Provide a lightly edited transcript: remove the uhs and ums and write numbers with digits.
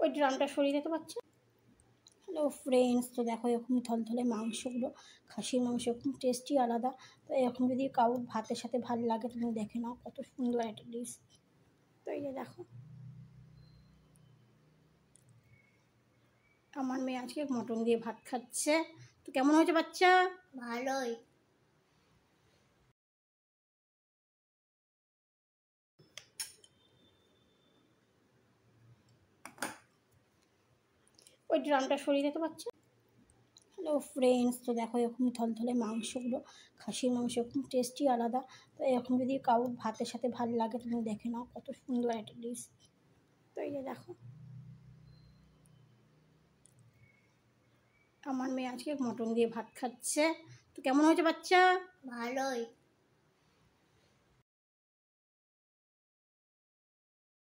ওই ড্রামটা সরিয়ে দিতে পারছে। হ্যালো ফ্রেন্ডস, তো দেখো এরকম থলথলে মাংসগুলো, খাসির মাংস এরকম টেস্টি আলাদা। তো এরকম যদি কারোর ভাতের সাথে ভালো লাগে তুমি দেখে নাও কত সুন্দর একটা ডিশ। তো এই যে দেখো আমার মেয়ে আজকে মটন দিয়ে ভাত খাচ্ছে। তো কেমন হয়েছে বাচ্চা? ভালোই। ওই ড্রামটা সরিয়ে দিতে পারছে। হ্যালো ফ্রেন্ডস, তো দেখো এরকম থলথলে মাংসগুলো, খাসির মাংস এরকম টেস্টি আলাদা। তো এরকম যদি কারোর ভাতের সাথে ভালো লাগে তুমি দেখে নাও কত সুন্দর একটা ডিশ। তো এই যে দেখো আমার মেয়ে আজকে মটন দিয়ে ভাত খাচ্ছে। তো কেমন হয়েছে বাচ্চা? ভালোই।